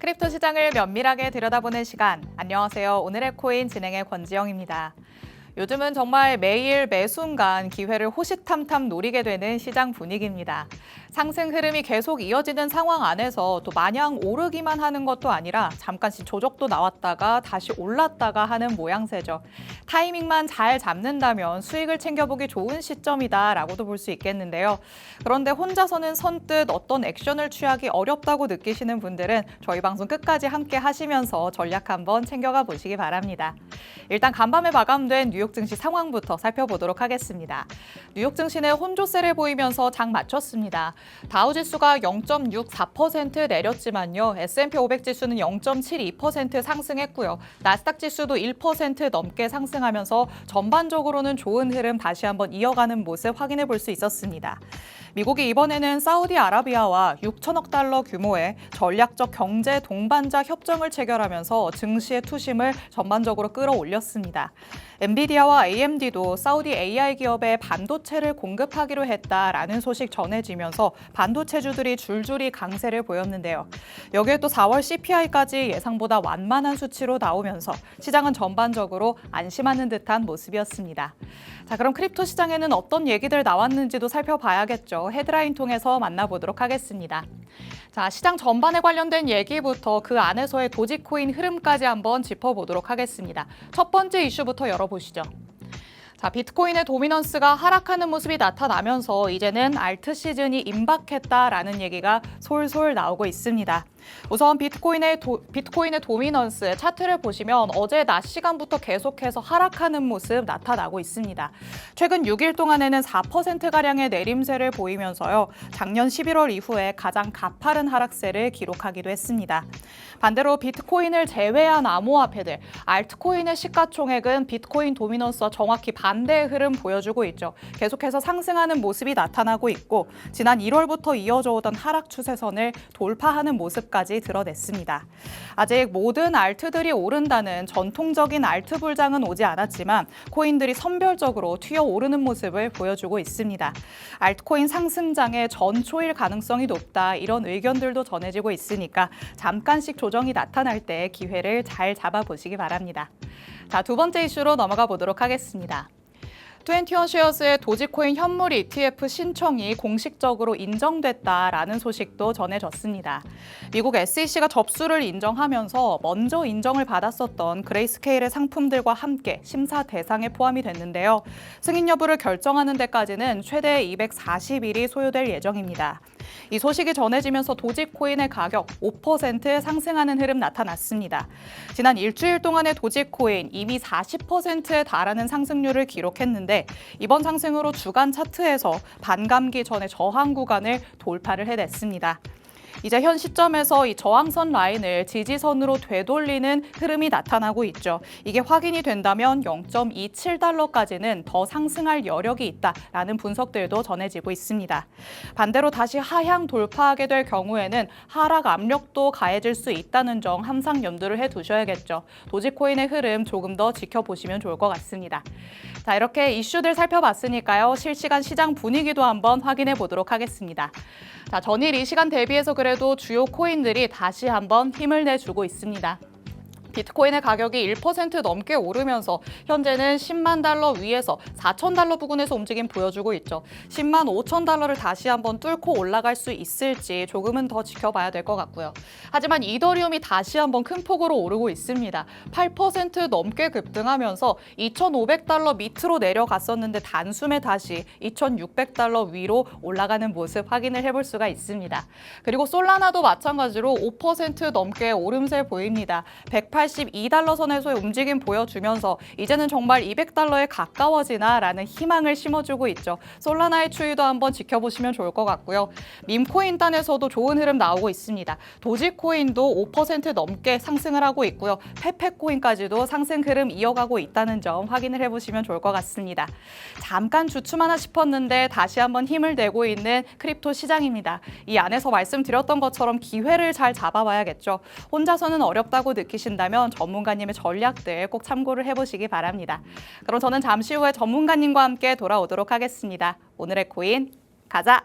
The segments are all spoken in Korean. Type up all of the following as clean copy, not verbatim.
크립토 시장을 면밀하게 들여다보는 시간. 안녕하세요. 오늘의 코인 진행의 권지영입니다. 요즘은 정말 매일 매순간 기회를 호시탐탐 노리게 되는 시장 분위기입니다. 상승 흐름이 계속 이어지는 상황 안에서 또 마냥 오르기만 하는 것도 아니라 잠깐씩 조정도 나왔다가 다시 올랐다가 하는 모양새죠. 타이밍만 잘 잡는다면 수익을 챙겨보기 좋은 시점이다라고도 볼 수 있겠는데요. 그런데 혼자서는 선뜻 어떤 액션을 취하기 어렵다고 느끼시는 분들은 저희 방송 끝까지 함께 하시면서 전략 한번 챙겨가 보시기 바랍니다. 일단 간밤에 마감된 뉴욕 증시 상황부터 살펴보도록 하겠습니다. 뉴욕 증시는 혼조세를 보이면서 장 마쳤습니다. 다우 지수가 0.64% 내렸지만요. S&P 500 지수는 0.72% 상승했고요. 나스닥 지수도 1% 넘게 상승하면서 전반적으로는 좋은 흐름 다시 한번 이어가는 모습 확인해 볼 수 있었습니다. 미국이 이번에는 사우디아라비아와 6천억 달러 규모의 전략적 경제 동반자 협정을 체결하면서 증시의 투심을 전반적으로 끌어올렸습니다. 엔비디아와 AMD도 사우디 AI 기업에 반도체를 공급하기로 했다라는 소식 전해지면서 반도체주들이 줄줄이 강세를 보였는데요. 여기에 또 4월 CPI까지 예상보다 완만한 수치로 나오면서 시장은 전반적으로 안심하는 듯한 모습이었습니다. 자, 그럼 크립토 시장에는 어떤 얘기들 나왔는지도 살펴봐야겠죠. 헤드라인 통해서 만나보도록 하겠습니다. 자, 시장 전반에 관련된 얘기부터 그 안에서의 도지코인 흐름까지 한번 짚어보도록 하겠습니다. 첫 번째 이슈부터 열어보시죠. 자, 비트코인의 도미넌스가 하락하는 모습이 나타나면서 이제는 알트 시즌이 임박했다라는 얘기가 솔솔 나오고 있습니다. 우선 비트코인의 도미넌스 차트를 보시면 어제 낮 시간부터 계속해서 하락하는 모습 나타나고 있습니다. 최근 6일 동안에는 4%가량의 내림세를 보이면서요. 작년 11월 이후에 가장 가파른 하락세를 기록하기도 했습니다. 반대로 비트코인을 제외한 암호화폐들, 알트코인의 시가총액은 비트코인 도미넌스와 정확히 반대의 흐름 보여주고 있죠. 계속해서 상승하는 모습이 나타나고 있고 지난 1월부터 이어져 오던 하락 추세선을 돌파하는 모습까지 드러냈습니다. 아직 모든 알트들이 오른다는 전통적인 알트 불장은 오지 않았지만 코인들이 선별적으로 튀어오르는 모습을 보여주고 있습니다. 알트코인 상승장의 전초일 가능성이 높다 이런 의견들도 전해지고 있으니까 잠깐씩 조정이 나타날 때 기회를 잘 잡아보시기 바랍니다. 자, 두 번째 이슈로 넘어가 보도록 하겠습니다. 21쉐어스의 도지코인 현물 ETF 신청이 공식적으로 인정됐다라는 소식도 전해졌습니다. 미국 SEC가 접수를 인정하면서 먼저 인정을 받았었던 그레이스케일의 상품들과 함께 심사 대상에 포함이 됐는데요. 승인 여부를 결정하는 데까지는 최대 240일이 소요될 예정입니다. 이 소식이 전해지면서 도지코인의 가격 5% 상승하는 흐름 나타났습니다. 지난 일주일 동안의 도지코인 이미 40%에 달하는 상승률을 기록했는데 이번 상승으로 주간 차트에서 반감기 전의 저항 구간을 돌파를 해냈습니다. 이제 현 시점에서 이 저항선 라인을 지지선으로 되돌리는 흐름이 나타나고 있죠. 이게 확인이 된다면 0.27달러까지는 더 상승할 여력이 있다라는 분석들도 전해지고 있습니다. 반대로 다시 하향 돌파하게 될 경우에는 하락 압력도 가해질 수 있다는 점 항상 염두를 해두셔야겠죠. 도지코인의 흐름 조금 더 지켜보시면 좋을 것 같습니다. 자, 이렇게 이슈들 살펴봤으니까요. 실시간 시장 분위기도 한번 확인해 보도록 하겠습니다. 자, 전일 이 시간 대비해서 그래도 주요 코인들이 다시 한번 힘을 내주고 있습니다. 비트코인의 가격이 1% 넘게 오르면서 현재는 10만 달러 위에서 4천 달러 부근에서 움직임 보여주고 있죠. 10만 5천 달러를 다시 한번 뚫고 올라갈 수 있을지 조금은 더 지켜봐야 될 것 같고요. 하지만 이더리움이 다시 한번 큰 폭으로 오르고 있습니다. 8% 넘게 급등하면서 2,500달러 밑으로 내려갔었는데 단숨에 다시 2,600달러 위로 올라가는 모습 확인을 해볼 수가 있습니다. 그리고 솔라나도 마찬가지로 5% 넘게 오름세 보입니다. 182달러 선에서의 움직임 보여주면서 이제는 정말 200달러에 가까워지나라는 희망을 심어주고 있죠. 솔라나의 추이도 한번 지켜보시면 좋을 것 같고요. 밈코인 단에서도 좋은 흐름 나오고 있습니다. 도지코인도 5% 넘게 상승을 하고 있고요. 페페코인까지도 상승 흐름 이어가고 있다는 점 확인을 해보시면 좋을 것 같습니다. 잠깐 주춤하나 싶었는데 다시 한번 힘을 내고 있는 크립토 시장입니다. 이 안에서 말씀드렸던 것처럼 기회를 잘 잡아봐야겠죠. 혼자서는 어렵다고 느끼신다면 전문가님의 전략들 꼭 참고를 해보시기 바랍니다. 그럼 저는 잠시 후에 전문가님과 함께 돌아오도록 하겠습니다. 오늘의 코인 가자!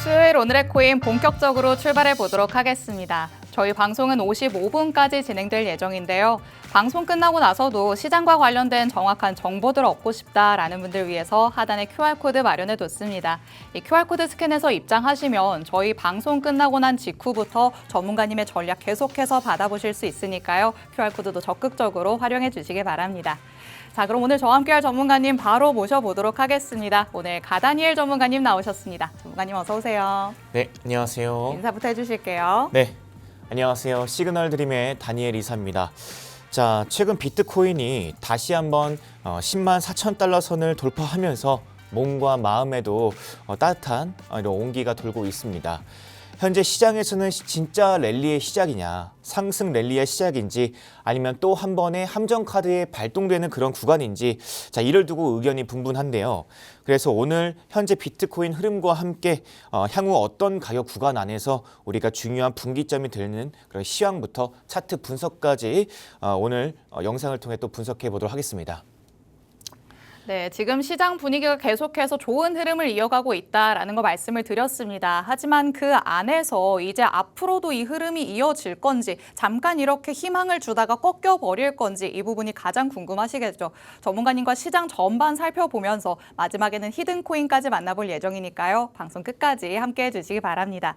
수요일 오늘의 코인 본격적으로 출발해 보도록 하겠습니다. 저희 방송은 55분까지 진행될 예정인데요. 방송 끝나고 나서도 시장과 관련된 정확한 정보들을 얻고 싶다라는 분들 위해서 하단에 QR코드 마련해 뒀습니다. 이 QR코드 스캔해서 입장하시면 저희 방송 끝나고 난 직후부터 전문가님의 전략 계속해서 받아보실 수 있으니까요. QR코드도 적극적으로 활용해 주시기 바랍니다. 자, 그럼 오늘 저와 함께할 전문가님 바로 모셔보도록 하겠습니다. 오늘 가다니엘 전문가님 나오셨습니다. 전문가님 어서 오세요. 네, 안녕하세요. 인사부터 해주실게요. 네, 안녕하세요. 시그널 드림의 다니엘 이사입니다. 자, 최근 비트코인이 다시 한번 10만 4천 달러 선을 돌파하면서 몸과 마음에도 따뜻한 이런 온기가 돌고 있습니다. 현재 시장에서는 진짜 랠리의 시작이냐, 상승 랠리의 시작인지 아니면 또 한 번의 함정 카드에 발동되는 그런 구간인지 자, 이를 두고 의견이 분분한데요. 그래서 오늘 현재 비트코인 흐름과 함께 향후 어떤 가격 구간 안에서 우리가 중요한 분기점이 되는 그런 시황부터 차트 분석까지 오늘 영상을 통해 또 분석해 보도록 하겠습니다. 네, 지금 시장 분위기가 계속해서 좋은 흐름을 이어가고 있다라는 거 말씀을 드렸습니다. 하지만 그 안에서 이제 앞으로도 이 흐름이 이어질 건지 잠깐 이렇게 희망을 주다가 꺾여버릴 건지 이 부분이 가장 궁금하시겠죠. 전문가님과 시장 전반 살펴보면서 마지막에는 히든코인까지 만나볼 예정이니까요. 방송 끝까지 함께해 주시기 바랍니다.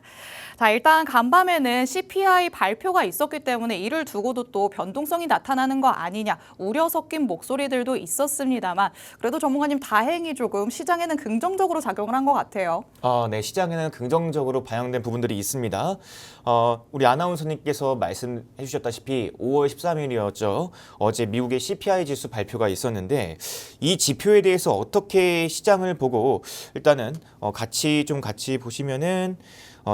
자, 일단 간밤에는 CPI 발표가 있었기 때문에 이를 두고도 또 변동성이 나타나는 거 아니냐 우려 섞인 목소리들도 있었습니다만 그래도 전문가님 다행히 조금 시장에는 긍정적으로 작용을 한 것 같아요. 네, 시장에는 긍정적으로 반영된 부분들이 있습니다. 우리 아나운서님께서 말씀해 주셨다시피 5월 13일이었죠. 어제 미국의 CPI 지수 발표가 있었는데 이 지표에 대해서 어떻게 시장을 보고 일단은 같이 보시면은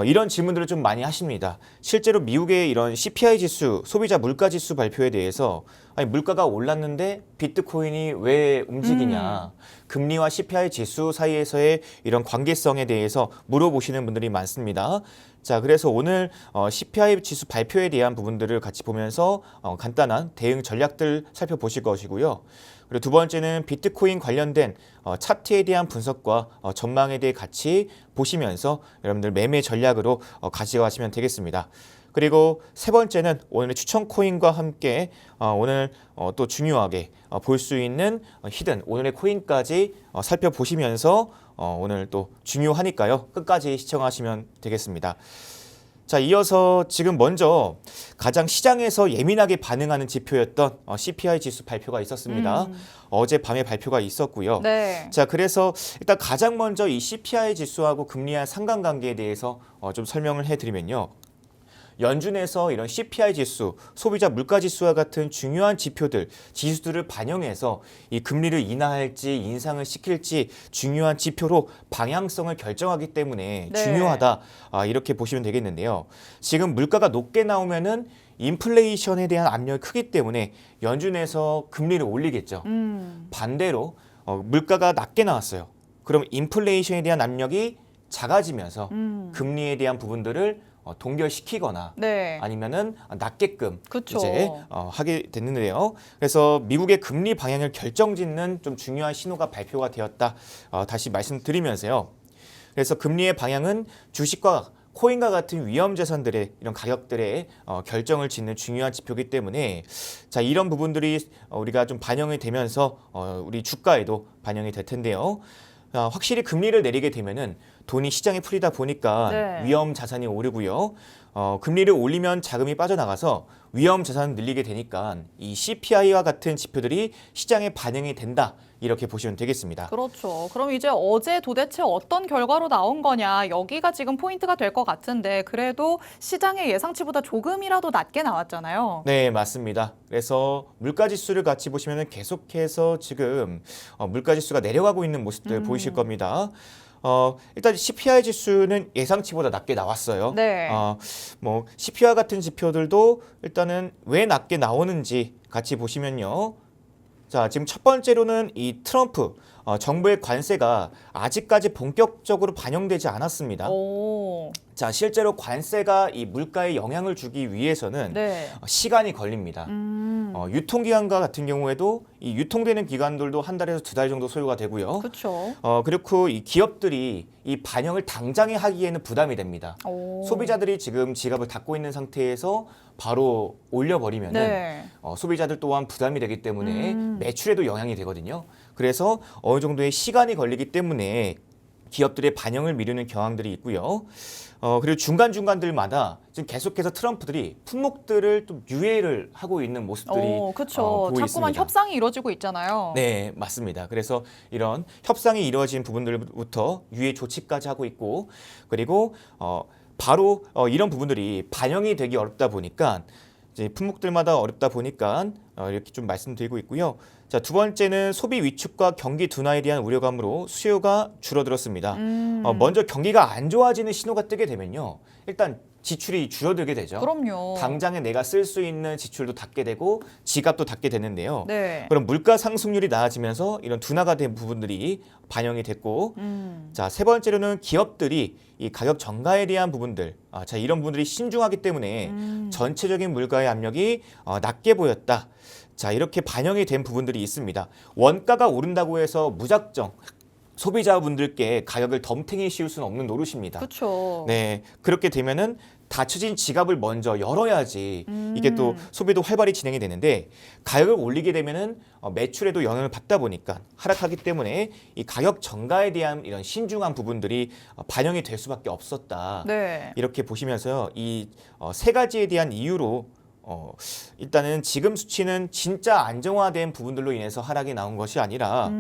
이런 질문들을 좀 많이 하십니다. 실제로 미국의 이런 CPI 지수, 소비자 물가 지수 발표에 대해서 아니, 물가가 올랐는데 비트코인이 왜 움직이냐. 금리와 CPI 지수 사이에서의 이런 관계성에 대해서 물어보시는 분들이 많습니다. 자, 그래서 오늘 CPI 지수 발표에 대한 부분들을 같이 보면서 간단한 대응 전략들 살펴보실 것이고요. 그리고 두 번째는 비트코인 관련된 차트에 대한 분석과 전망에 대해 같이 보시면서 여러분들 매매 전략으로 가져가시면 되겠습니다. 그리고 세 번째는 오늘의 추천 코인과 함께 오늘 또 중요하게 볼 수 있는 히든 오늘의 코인까지 살펴보시면서 오늘 또 중요하니까요. 끝까지 시청하시면 되겠습니다. 자, 이어서 지금 먼저 가장 시장에서 예민하게 반응하는 지표였던 CPI 지수 발표가 있었습니다. 어제 밤에 발표가 있었고요. 네. 자, 그래서 일단 가장 먼저 이 CPI 지수하고 금리의 상관관계에 대해서 좀 설명을 해드리면요. 연준에서 이런 CPI 지수, 소비자 물가 지수와 같은 중요한 지표들, 지수들을 반영해서 이 금리를 인하할지 인상을 시킬지 중요한 지표로 방향성을 결정하기 때문에 네. 중요하다. 이렇게 보시면 되겠는데요. 지금 물가가 높게 나오면은 인플레이션에 대한 압력이 크기 때문에 연준에서 금리를 올리겠죠. 반대로 물가가 낮게 나왔어요. 그럼 인플레이션에 대한 압력이 작아지면서 금리에 대한 부분들을 동결시키거나 네. 아니면은 낮게끔 그쵸. 이제 하게 됐는데요. 그래서 미국의 금리 방향을 결정짓는 좀 중요한 신호가 발표가 되었다. 다시 말씀드리면서요. 그래서 금리의 방향은 주식과 코인과 같은 위험 자산들의 이런 가격들의 결정을 짓는 중요한 지표이기 때문에 자, 이런 부분들이 우리가 좀 반영이 되면서 우리 주가에도 반영이 될 텐데요. 확실히 금리를 내리게 되면은 돈이 시장에 풀리다 보니까 네. 위험 자산이 오르고요. 금리를 올리면 자금이 빠져나가서 위험 자산을 늘리게 되니까 이 CPI와 같은 지표들이 시장에 반영이 된다. 이렇게 보시면 되겠습니다. 그렇죠. 그럼 이제 어제 도대체 어떤 결과로 나온 거냐 여기가 지금 포인트가 될 것 같은데 그래도 시장의 예상치보다 조금이라도 낮게 나왔잖아요. 네, 맞습니다. 그래서 물가지수를 같이 보시면 계속해서 지금 물가지수가 내려가고 있는 모습들 보이실 겁니다. 일단 CPI 지수는 예상치보다 낮게 나왔어요. 네. 뭐 CPI 같은 지표들도 일단은 왜 낮게 나오는지 같이 보시면요. 자, 지금 첫 번째로는 이 트럼프 정부의 관세가 아직까지 본격적으로 반영되지 않았습니다. 오. 자, 실제로 관세가 이 물가에 영향을 주기 위해서는 네. 시간이 걸립니다. 유통기한과 같은 경우에도 이 유통되는 기간들도 한 달에서 두 달 정도 소요가 되고요. 그렇죠. 그렇고 이 기업들이 이 반영을 당장에 하기에는 부담이 됩니다. 오. 소비자들이 지금 지갑을 닫고 있는 상태에서 바로 올려버리면은 네. 소비자들 또한 부담이 되기 때문에 매출에도 영향이 되거든요. 그래서 어느 정도의 시간이 걸리기 때문에 기업들의 반영을 미루는 경향들이 있고요. 그리고 중간중간들마다 지금 계속해서 트럼프들이 품목들을 좀 유예를 하고 있는 모습들이 그렇죠. 보이고 자꾸만 있습니다. 협상이 이루어지고 있잖아요. 네, 맞습니다. 그래서 이런 협상이 이루어진 부분들부터 유예 조치까지 하고 있고, 그리고 바로 이런 부분들이 반영이 되기 어렵다 보니까 이제 품목들마다 어렵다 보니까 이렇게 좀 말씀드리고 있고요. 자, 두 번째는 소비 위축과 경기 둔화에 대한 우려감으로 수요가 줄어들었습니다. 먼저 경기가 안 좋아지는 신호가 뜨게 되면요, 일단 지출이 줄어들게 되죠. 그럼요. 당장에 내가 쓸 수 있는 지출도 닫게 되고 지갑도 닫게 되는데요. 네. 그럼 물가 상승률이 나아지면서 이런 둔화가 된 부분들이 반영이 됐고, 자, 세 번째로는 기업들이 이 가격 정가에 대한 부분들, 자, 이런 부분들이 신중하기 때문에 전체적인 물가의 압력이 낮게 보였다. 자, 이렇게 반영이 된 부분들이 있습니다. 원가가 오른다고 해서 무작정 소비자분들께 가격을 덤탱이 씌울 수는 없는 노릇입니다. 그렇죠. 네, 그렇게 되면은 닫혀진 지갑을 먼저 열어야지 이게 또 소비도 활발히 진행이 되는데, 가격을 올리게 되면은 매출에도 영향을 받다 보니까 하락하기 때문에 이 가격 정가에 대한 이런 신중한 부분들이 반영이 될 수밖에 없었다. 네. 이렇게 보시면서요, 이 세 가지에 대한 이유로 일단은 지금 수치는 진짜 안정화된 부분들로 인해서 하락이 나온 것이 아니라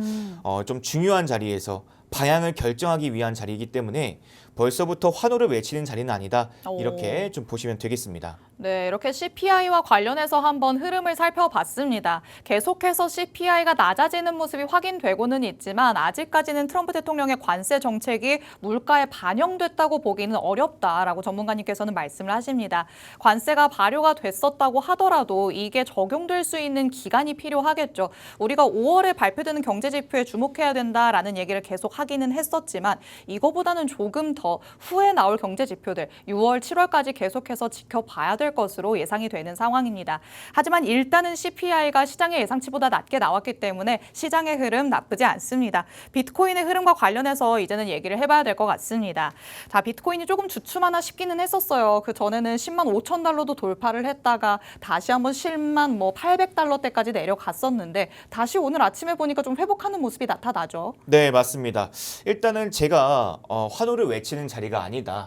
좀 중요한 자리에서 방향을 결정하기 위한 자리이기 때문에 벌써부터 환호를 외치는 자리는 아니다. 이렇게 좀 보시면 되겠습니다. 네, 이렇게 CPI와 관련해서 한번 흐름을 살펴봤습니다. 계속해서 CPI가 낮아지는 모습이 확인되고는 있지만 아직까지는 트럼프 대통령의 관세 정책이 물가에 반영됐다고 보기는 어렵다라고 전문가님께서는 말씀을 하십니다. 관세가 발효가 됐었다고 하더라도 이게 적용될 수 있는 기간이 필요하겠죠. 우리가 5월에 발표되는 경제지표에 주목해야 된다라는 얘기를 계속 하기는 했었지만 이거보다는 조금 더 후에 나올 경제지표들 6월, 7월까지 계속해서 지켜봐야 될 것으로 예상이 되는 상황입니다. 하지만 일단은 CPI가 시장의 예상치보다 낮게 나왔기 때문에 시장의 흐름 나쁘지 않습니다. 비트코인의 흐름과 관련해서 이제는 얘기를 해봐야 될 것 같습니다. 자, 비트코인이 조금 주춤하나 싶기는 했었어요. 그 전에는 10만 5천 달러도 돌파를 했다가 다시 한번 10만 800달러대까지 내려갔었는데 다시 오늘 아침에 보니까 좀 회복하는 모습이 나타나죠. 네, 맞습니다. 일단은 제가 환호를 외치는 자리가 아니다.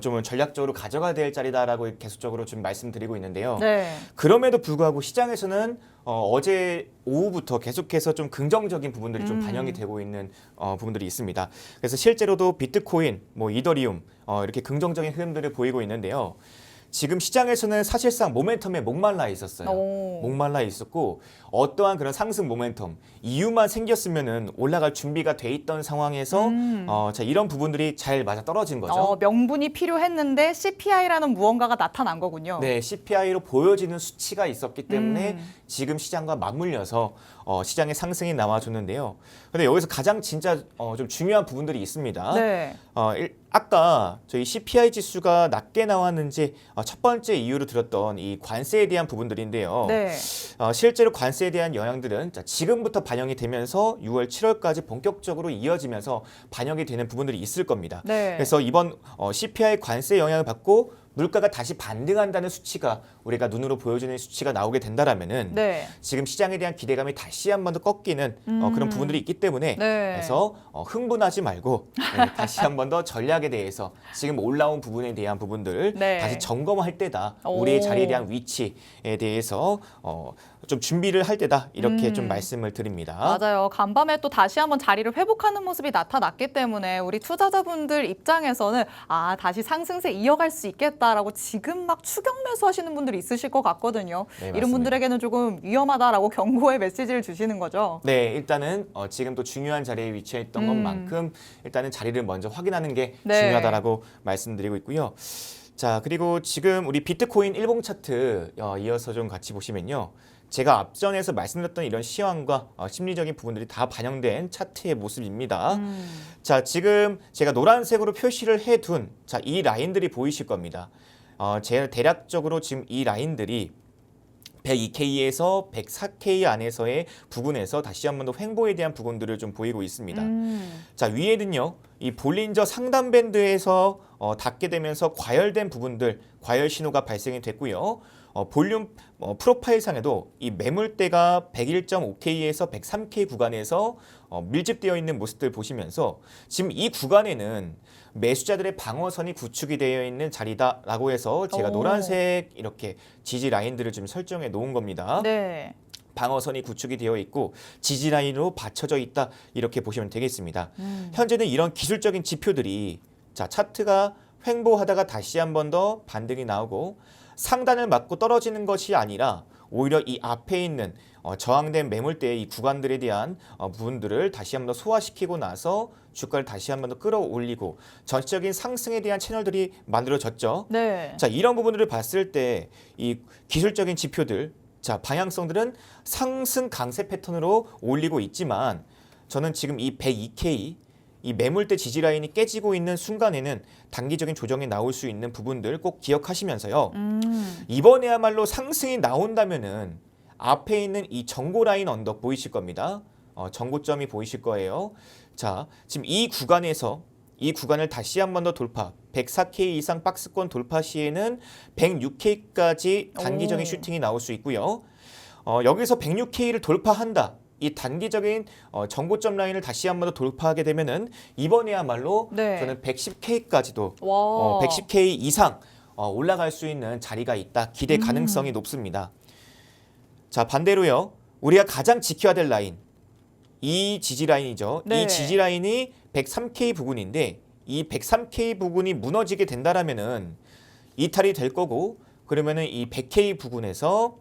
좀 전략적으로 가져가야 될 자리다라고 계속적으로 좀 말씀드리고 있는데요. 네. 그럼에도 불구하고 시장에서는 어제 오후부터 계속해서 좀 긍정적인 부분들이 좀 반영이 되고 있는 부분들이 있습니다. 그래서 실제로도 비트코인, 이더리움 이렇게 긍정적인 흐름들을 보이고 있는데요. 지금 시장에서는 사실상 모멘텀에 목말라 있었어요. 목말라 있었고 어떠한 그런 상승 모멘텀 이유만 생겼으면은 올라갈 준비가 돼 있던 상황에서 자, 이런 부분들이 잘 맞아 떨어진 거죠. 명분이 필요했는데 CPI라는 무언가가 나타난 거군요. 네, CPI로 보여지는 수치가 있었기 때문에 지금 시장과 맞물려서 시장의 상승이 나와줬는데요. 근데 여기서 가장 진짜 좀 중요한 부분들이 있습니다. 네. 아까 저희 CPI 지수가 낮게 나왔는지 첫 번째 이유로 들었던 이 관세에 대한 부분들인데요. 네. 실제로 관세에 대한 영향들은 지금부터 반영이 되면서 6월, 7월까지 본격적으로 이어지면서 반영이 되는 부분들이 있을 겁니다. 네. 그래서 이번 CPI 관세 영향을 받고 물가가 다시 반등한다는 수치가 우리가 눈으로 보여주는 수치가 나오게 된다라면은 네. 지금 시장에 대한 기대감이 다시 한 번 더 꺾이는 그런 부분들이 있기 때문에 네. 그래서 흥분하지 말고 다시 한 번 더 전략에 대해서 지금 올라온 부분에 대한 부분들 네. 다시 점검할 때다. 우리의 자리에 대한 위치에 대해서 좀 준비를 할 때다. 이렇게 좀 말씀을 드립니다. 맞아요. 간밤에 또 다시 한번 자리를 회복하는 모습이 나타났기 때문에 우리 투자자분들 입장에서는 다시 상승세 이어갈 수 있겠다라고 지금 막 추격 매수하시는 분들이 있으실 것 같거든요. 네, 이런 분들에게는 조금 위험하다라고 경고의 메시지를 주시는 거죠. 네, 일단은 지금 또 중요한 자리에 위치해 있던 것만큼 일단은 자리를 먼저 확인하는 게 네. 중요하다라고 말씀드리고 있고요. 자, 그리고 지금 우리 비트코인 일봉 차트 이어서 좀 같이 보시면요. 제가 앞전에서 말씀드렸던 이런 시황과 심리적인 부분들이 다 반영된 차트의 모습입니다. 자, 지금 제가 노란색으로 표시를 해둔 이 라인들이 보이실 겁니다. 제가 대략적으로 지금 이 라인들이 102K에서 104K 안에서의 부근에서 다시 한 번 더 횡보에 대한 부분들을 좀 보이고 있습니다. 자, 위에는요. 이 볼린저 상단 밴드에서 닿게 되면서 과열된 부분들, 과열 신호가 발생이 됐고요. 볼륨 프로파일상에도 이 매물대가 101.5K에서 103K 구간에서 밀집되어 있는 모습들 보시면서 지금 이 구간에는 매수자들의 방어선이 구축이 되어 있는 자리다라고 해서 제가 오. 노란색 이렇게 지지 라인들을 좀 설정해 놓은 겁니다. 네. 방어선이 구축이 되어 있고 지지 라인으로 받쳐져 있다 이렇게 보시면 되겠습니다. 현재는 이런 기술적인 지표들이 자 차트가 횡보하다가 다시 한 번 더 반등이 나오고 상단을 맞고 떨어지는 것이 아니라 오히려 이 앞에 있는 저항된 매물대의 이 구간들에 대한 부분들을 다시 한 번 더 소화시키고 나서 주가를 다시 한 번 더 끌어올리고 전체적인 상승에 대한 채널들이 만들어졌죠. 네. 자, 이런 부분들을 봤을 때 이 기술적인 지표들, 자, 방향성들은 상승 강세 패턴으로 올리고 있지만 저는 지금 이 102K 이 매물대 지지 라인이 깨지고 있는 순간에는 단기적인 조정이 나올 수 있는 부분들 꼭 기억하시면서요. 이번에야말로 상승이 나온다면은 앞에 있는 이 정고 라인 언덕 보이실 겁니다. 정고점이 보이실 거예요. 자, 지금 이 구간에서 이 구간을 다시 한 번 더 돌파, 104K 이상 박스권 돌파 시에는 106K까지 단기적인 오. 슈팅이 나올 수 있고요. 여기서 106K를 돌파한다. 이 단기적인 정고점 라인을 다시 한 번 더 돌파하게 되면은 이번에야말로 네. 저는 110K까지도 와. 110K 이상 올라갈 수 있는 자리가 있다. 기대 가능성이 높습니다. 자, 반대로요. 우리가 가장 지켜야 될 라인. 이 지지 라인이죠. 네. 이 지지 라인이 103K 부근인데 이 103K 부근이 무너지게 된다라면은 이탈이 될 거고 그러면은 이 100K 부근에서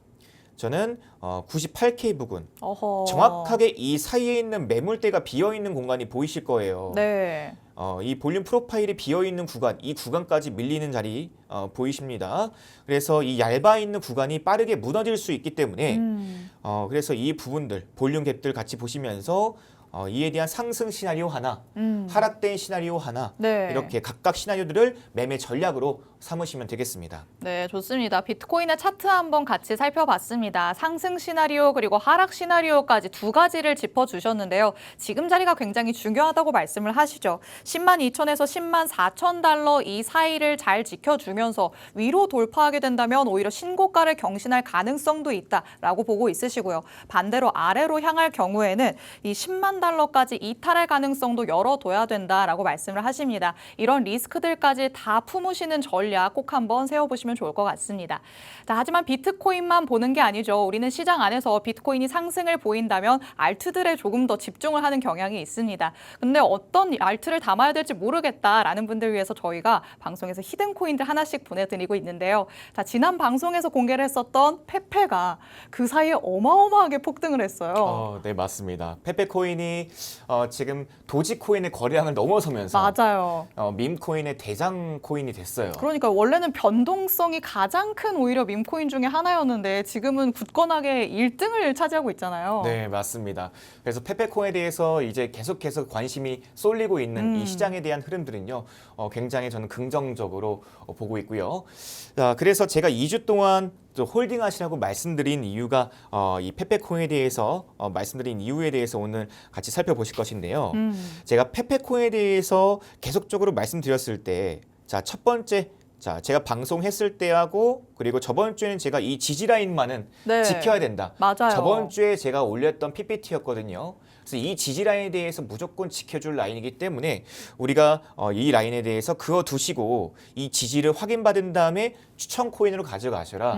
저는 98K 부근 어허. 정확하게 이 사이에 있는 매물대가 비어 있는 공간이 보이실 거예요. 네. 이 볼륨 프로파일이 비어 있는 구간, 이 구간까지 밀리는 자리 보이십니다. 그래서 이 얇아 있는 구간이 빠르게 무너질 수 있기 때문에 그래서 이 부분들 볼륨 갭들 같이 보시면서 이에 대한 상승 시나리오 하나, 하락된 시나리오 하나 네. 이렇게 각각 시나리오들을 매매 전략으로 삼으시면 되겠습니다. 네, 좋습니다. 비트코인의 차트 한번 같이 살펴봤습니다. 상승 시나리오 그리고 하락 시나리오까지 두 가지를 짚어주셨는데요. 지금 자리가 굉장히 중요하다고 말씀을 하시죠. 10만 2천에서 10만 4천 달러 이 사이를 잘 지켜주면서 위로 돌파하게 된다면 오히려 신고가를 경신할 가능성도 있다라고 보고 있으시고요. 반대로 아래로 향할 경우에는 이 10만 달러까지 이탈할 가능성도 열어둬야 된다라고 말씀을 하십니다. 이런 리스크들까지 다 품으시는 전략 꼭 한번 세워보시면 좋을 것 같습니다. 자, 하지만 비트코인만 보는 게 아니죠. 우리는 시장 안에서 비트코인이 상승을 보인다면 알트들에 조금 더 집중을 하는 경향이 있습니다. 근데 어떤 알트를 담아야 될지 모르겠다라는 분들 위해서 저희가 방송에서 히든 코인들 하나씩 보내드리고 있는데요. 자, 지난 방송에서 공개를 했었던 페페가 그 사이에 어마어마하게 폭등을 했어요. 네, 맞습니다. 페페코인이 지금 도지코인의 거래량을 넘어서면서 맞아요. 밈코인의 대장 코인이 됐어요. 그러니까 원래는 변동성이 가장 큰 오히려 밈코인 중에 하나였는데 지금은 굳건하게 1등을 차지하고 있잖아요. 네, 맞습니다. 그래서 페페코인에 대해서 이제 계속해서 관심이 쏠리고 있는 이 시장에 대한 흐름들은요, 굉장히 저는 긍정적으로 보고 있고요. 자, 그래서 제가 2주 동안 또 홀딩하시라고 말씀드린 이유가 이 페페코인에 대해서 말씀드린 이유에 대해서 오늘 같이 살펴보실 것인데요. 제가 페페코인에 대해서 계속적으로 말씀드렸을 때, 자, 첫 번째. 자, 제가 방송했을 때하고 그리고 저번 주에는 제가 이 지지 라인만은 네. 지켜야 된다. 맞아요. 저번 주에 제가 올렸던 PPT였거든요. 그래서 이 지지 라인에 대해서 무조건 지켜줄 라인이기 때문에 우리가 이 라인에 대해서 그어두시고 이 지지를 확인받은 다음에 추천 코인으로 가져가셔라.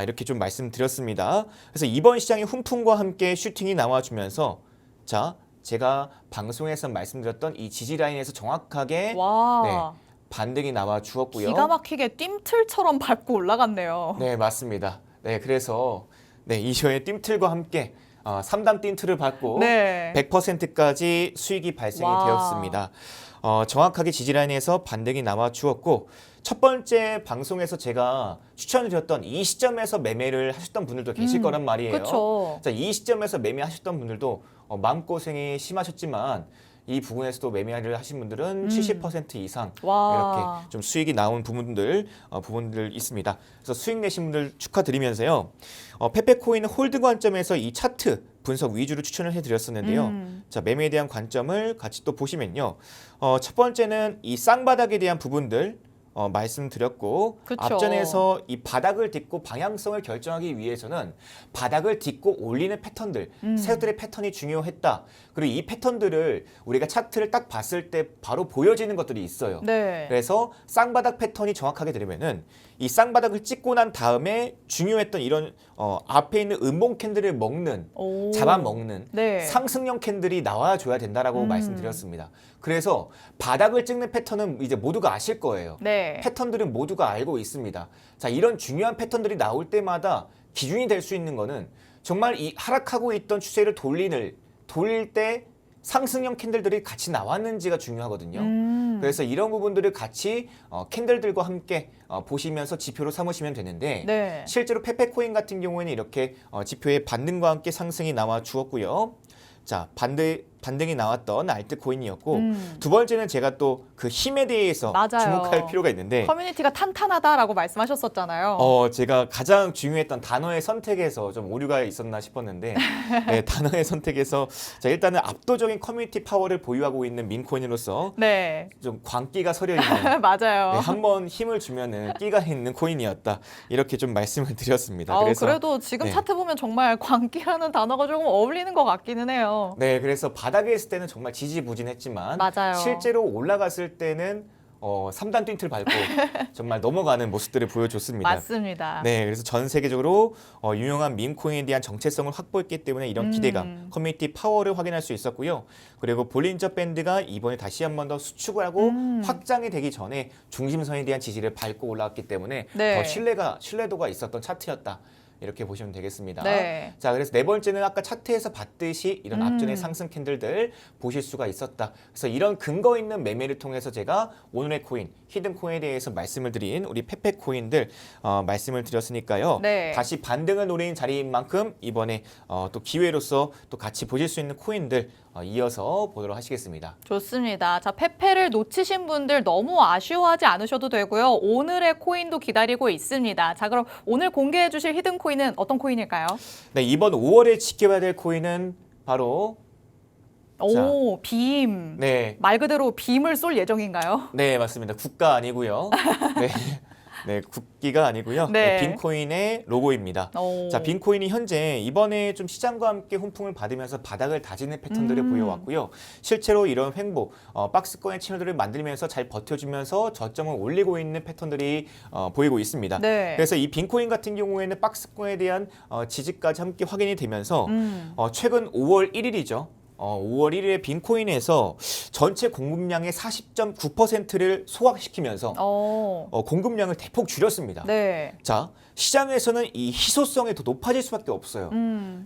이렇게 좀 말씀드렸습니다. 그래서 이번 시장의 훈풍과 함께 슈팅이 나와주면서 자, 제가 방송에서 말씀드렸던 이 지지 라인에서 정확하게 와. 네, 반등이 나와 주었고요. 기가 막히게 뜀틀처럼 밟고 올라갔네요. 네, 맞습니다. 네, 그래서 네, 이쇼의 뜀틀과 함께 3단 뜀틀을 밟고 네. 100%까지 수익이 발생이 와. 되었습니다. 정확하게 지지라인에서 반등이 나와 주었고 첫 번째 방송에서 제가 추천드렸던 이 시점에서 매매를 하셨던 분들도 계실 거란 말이에요. 그렇죠. 자, 이 시점에서 매매하셨던 분들도 마음고생이 심하셨지만 이 부분에서도 매매를 하신 분들은 70% 이상 와. 이렇게 좀 수익이 나온 부분들 있습니다. 그래서 수익 내신 분들 축하드리면서요. 페페코인은 홀드 관점에서 이 차트 분석 위주로 추천을 해드렸었는데요. 자, 매매에 대한 관점을 같이 또 보시면요. 첫 번째는 이 쌍바닥에 대한 부분들 말씀드렸고 그쵸. 앞전에서 이 바닥을 딛고 방향성을 결정하기 위해서는 바닥을 딛고 올리는 패턴들, 새들의 패턴이 중요했다. 그리고 이 패턴들을 우리가 차트를 딱 봤을 때 바로 보여지는 것들이 있어요. 네. 그래서 쌍바닥 패턴이 정확하게 되려면은 이 쌍바닥을 찍고 난 다음에 중요했던 이런 앞에 있는 음봉 캔들을 먹는 오. 잡아먹는 네. 상승형 캔들이 나와줘야 된다라고 말씀드렸습니다. 그래서 바닥을 찍는 패턴은 이제 모두가 아실 거예요. 네. 패턴들은 모두가 알고 있습니다. 자, 이런 중요한 패턴들이 나올 때마다 기준이 될 수 있는 거는 정말 이 하락하고 있던 추세를 돌릴 때 상승형 캔들들이 같이 나왔는지가 중요하거든요. 그래서 이런 부분들을 같이 캔들들과 함께 보시면서 지표로 삼으시면 되는데 네. 실제로 페페코인 같은 경우에는 이렇게 지표의 반등과 함께 상승이 나와 주었고요. 자, 반등이 나왔던 알트코인이었고 두 번째는 제가 또 그 힘에 대해서 맞아요. 주목할 필요가 있는데 커뮤니티가 탄탄하다라고 말씀하셨었잖아요. 제가 가장 중요했던 단어의 선택에서 좀 오류가 있었나 싶었는데 네, 단어의 선택에서 자, 일단은 압도적인 커뮤니티 파워를 보유하고 있는 민코인으로서 네. 좀 광기가 서려 있는 맞아요. 네, 한번 힘을 주면은 끼가 있는 코인이었다. 이렇게 좀 말씀을 드렸습니다. 그래도 지금 네. 차트 보면 정말 광기라는 단어가 조금 어울리는 것 같기는 해요. 네, 그래서 바닥에 있을 때는 정말 지지부진했지만 맞아요. 실제로 올라갔을 때는 3단 띵틀 밟고 정말 넘어가는 모습들을 보여줬습니다. 맞습니다. 네, 그래서 전 세계적으로 유명한 밈코인에 대한 정체성을 확보했기 때문에 이런 기대감, 커뮤니티 파워를 확인할 수 있었고요. 그리고 볼린저 밴드가 이번에 다시 한 번 더 수축을 하고 확장이 되기 전에 중심선에 대한 지지를 밟고 올라왔기 때문에 네. 더 신뢰도가 있었던 차트였다. 이렇게 보시면 되겠습니다. 네. 자, 그래서 네 번째는 아까 차트에서 봤듯이 이런 앞전의 상승 캔들들 보실 수가 있었다. 그래서 이런 근거 있는 매매를 통해서 제가 오늘의 코인, 히든 코인에 대해서 말씀을 드린 우리 페페 코인들 말씀을 드렸으니까요. 네. 다시 반등을 노린 자리인 만큼 이번에 또 기회로서 또 같이 보실 수 있는 코인들 이어서 보도록 하시겠습니다. 좋습니다. 자, 페페를 놓치신 분들 너무 아쉬워하지 않으셔도 되고요. 오늘의 코인도 기다리고 있습니다. 자, 그럼 오늘 공개해 주실 히든 코인은 어떤 코인일까요? 네, 이번 5월에 지켜봐야 될 코인은 바로 오, 빔. 네, 말 그대로 빔을 쏠 예정인가요? 네, 맞습니다. 국가 아니고요. 네. 네, 국기가 아니고요. 네. 네, 빈코인의 로고입니다. 오. 자, 빈코인이 현재 이번에 좀 시장과 함께 훈풍을 받으면서 바닥을 다지는 패턴들을 보여왔고요. 실제로 이런 횡보, 박스권의 채널들을 만들면서 잘 버텨주면서 저점을 올리고 있는 패턴들이 보이고 있습니다. 네. 그래서 이 빈코인 같은 경우에는 박스권에 대한 지지까지 함께 확인이 되면서 최근 5월 1일이죠. 5월 1일에 빈코인에서 전체 공급량의 40.9%를 소화시키면서 공급량을 대폭 줄였습니다. 네. 자, 시장에서는 이 희소성이 더 높아질 수밖에 없어요.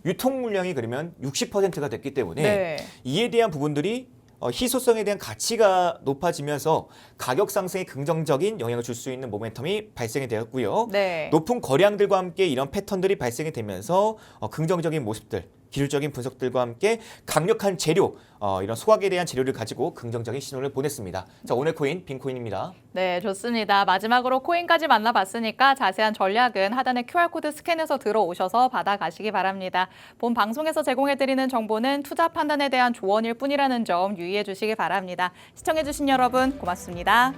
유통 물량이 그러면 60%가 됐기 때문에 네. 이에 대한 부분들이 희소성에 대한 가치가 높아지면서 가격 상승에 긍정적인 영향을 줄 수 있는 모멘텀이 발생이 되었고요. 네. 높은 거래량들과 함께 이런 패턴들이 발생이 되면서 긍정적인 모습들, 기술적인 분석들과 함께 강력한 재료, 이런 소각에 대한 재료를 가지고 긍정적인 신호를 보냈습니다. 자, 오늘 코인 빈코인입니다. 네, 좋습니다. 마지막으로 코인까지 만나봤으니까 자세한 전략은 하단의 QR코드 스캔해서 들어오셔서 받아가시기 바랍니다. 본 방송에서 제공해드리는 정보는 투자 판단에 대한 조언일 뿐이라는 점 유의해 주시기 바랍니다. 시청해주신 여러분 고맙습니다.